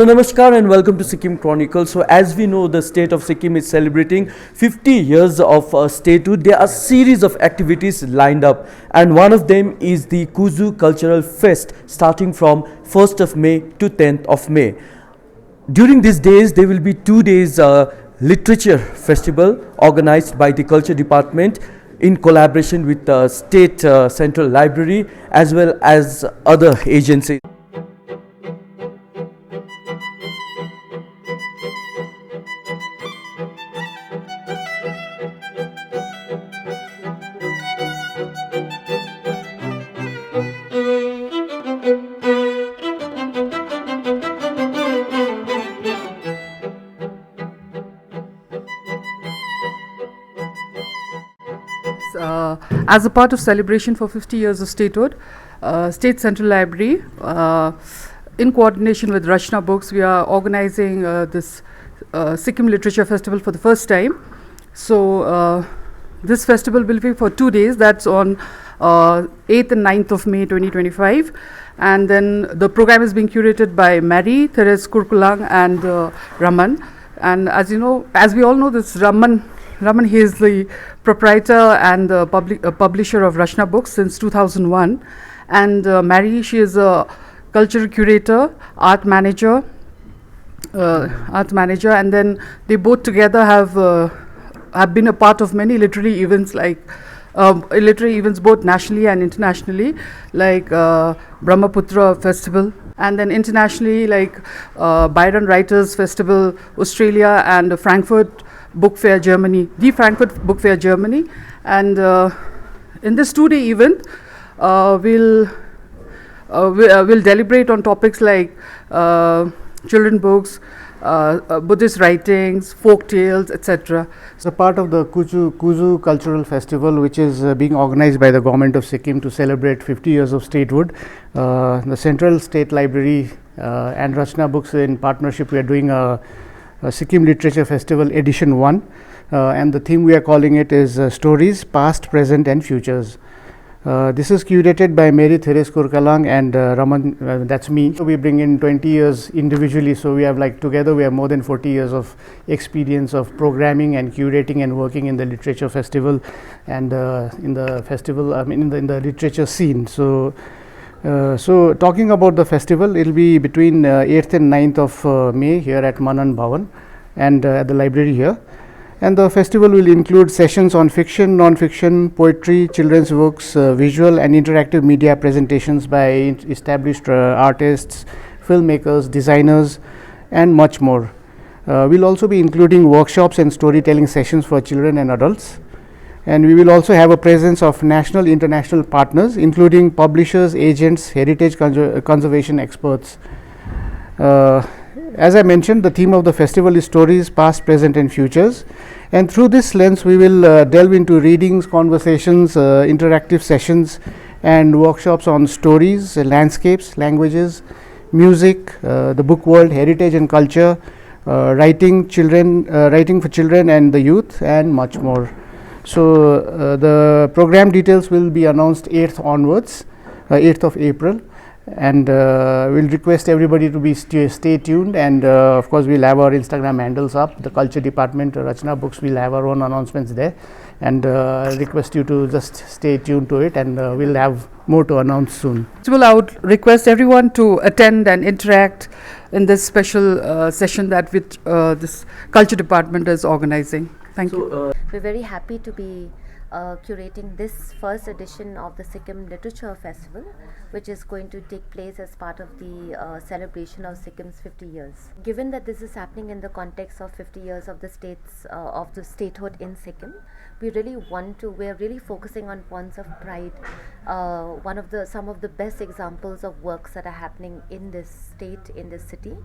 So namaskar and welcome to Sikkim Chronicles. So as we know, the state of Sikkim is celebrating 50 years of statehood. There are series of activities lined up, and one of them is the KUZU Cultural Fest, starting from 1st of May to 10th of May. During these days, there will be 2 days literature festival organized by the Culture Department in collaboration with the State Central Library as well as other agencies. As a part of celebration for 50 years of statehood, State Central Library, in coordination with Rachna Books, we are organizing this Sikkim Literature Festival for the first time. So this festival will be for 2 days. That's on 8th and 9th of May 2025. And then the program is being curated by Mary, Therese, Kurkalang and Raman. And as you know, as we all know, this Raman, he is the proprietor and publisher of Rachna Books since 2001. And Mary, she is a cultural curator, art manager, and then they both together have been a part of many literary events both nationally and internationally, like Brahmaputra Festival, and then internationally like Byron Writers Festival, Australia, and Frankfurt Book Fair, Germany, the Frankfurt Book Fair, Germany. And in this 2-day event, we'll deliberate on topics like children books, Buddhist writings, folk tales, etc. It's a part of the KUZU Cultural Festival, which is being organized by the Government of Sikkim to celebrate 50 years of statehood. The Central State Library and Rachna Books, in partnership, we are doing a Sikkim Literature Festival Edition 1, and the theme we are calling it is Stories, Past, Present and Futures. This is curated by Mary, Therese, Kurkalang and Raman, that's me. So we bring in 20 years individually, so we have together we have more than 40 years of experience of programming and curating and working in the literature festival and in the festival, in the literature scene. So talking about the festival, it will be between 8th and 9th of May here at Manan Bhawan and at the library here. And the festival will include sessions on fiction, non-fiction, poetry, children's books, visual and interactive media presentations by established artists, filmmakers, designers and much more. We'll also be including workshops and storytelling sessions for children and adults. And we will also have a presence of national, international partners, including publishers, agents, heritage conservation experts. As I mentioned, the theme of the festival is Stories, Past, Present and Futures. And through this lens, we will delve into readings, conversations, interactive sessions and workshops on stories, landscapes, languages, music, the book world, heritage and culture, writing for children and the youth and much more. So the program details will be announced 8th onwards, 8th of April, and we'll request everybody to stay tuned, and of course we'll have our Instagram handles up. The Culture Department, Rachna Books, will have our own announcements there, and request you to just stay tuned to it, and we'll have more to announce soon. So I would request everyone to attend and interact in this special session that this Culture Department is organizing. Thank you. We're very happy to be curating this first edition of the Sikkim Literature Festival, which is going to take place as part of the celebration of Sikkim's 50 years. Given that this is happening in the context of 50 years of the statehood in Sikkim, we're really focusing on points of pride. Some of the best examples of works that are happening in this state, in this city.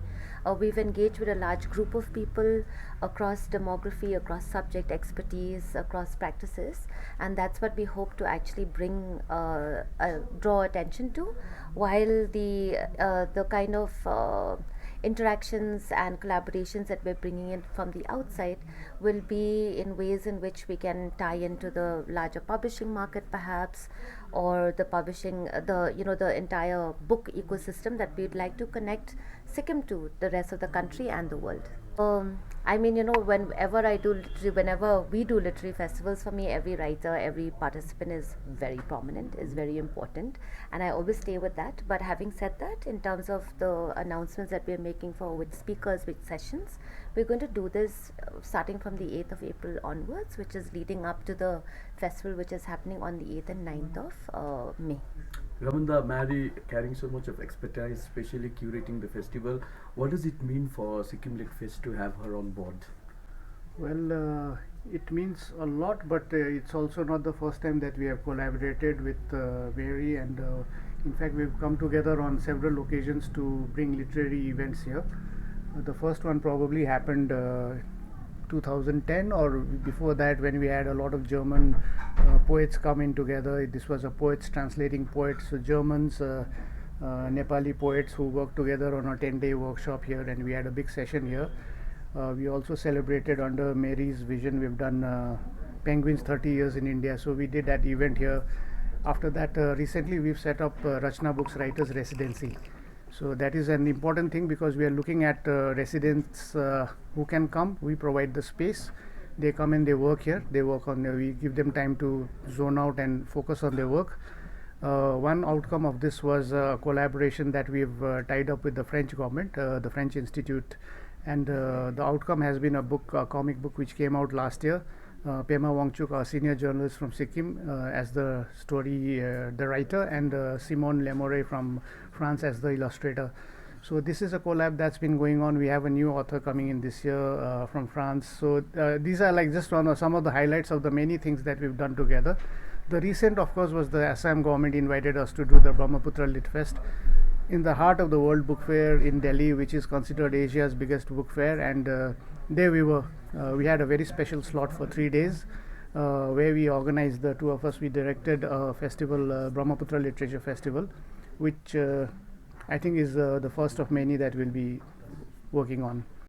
We've engaged with a large group of people across demography, across subject expertise, across practices, and that's what we hope to actually draw attention to, while the kind of interactions and collaborations that we're bringing in from the outside will be in ways in which we can tie into the larger publishing market perhaps, or the publishing, the entire book ecosystem that we'd like to connect Sikkim to the rest of the country and the world. I mean, whenever we do literary festivals, for me, every writer, every participant is very prominent, is very important, and I always stay with that. But having said that, in terms of the announcements that we're making for which speakers, which sessions, we're going to do this starting from the 8th of April onwards, which is leading up to the festival, which is happening on the 8th and 9th of May. Raman, Mary carrying so much of expertise, especially curating the festival. What does it mean for Sikkim Lit Fest to have her on board? Well, it means a lot, but it's also not the first time that we have collaborated with Mary, and in fact we've come together on several occasions to bring literary events here. The first one probably happened 2010 or before that, when we had a lot of German poets come in together. This was a poets translating poets, so Germans, Nepali poets who worked together on a 10-day workshop here, and we had a big session here. We also celebrated under Mary's vision. We've done Penguins 30 years in India, so we did that event here. After that, recently we've set up Rachna Books Writers Residency. So that is an important thing, because we are looking at residents who can come. We provide the space. They come and they work here. They work on. We give them time to zone out and focus on their work. One outcome of this was a collaboration that we've tied up with the French government, the French Institute, and the outcome has been a book, a comic book, which came out last year. Pema Wangchuk, our senior journalist from Sikkim, as the story, the writer, and Simone Lemoret from France as the illustrator. So this is a collab that's been going on. We have a new author coming in this year from France. So these are like just some of the highlights of the many things that we've done together. The recent, of course, was the Assam government invited us to do the Brahmaputra Lit Fest in the heart of the World Book Fair in Delhi, which is considered Asia's biggest book fair, and there we were. We had a very special slot for 3 days where we organized, the two of us, we directed a festival, Brahmaputra Literature Festival, which I think is the first of many that we'll be working on.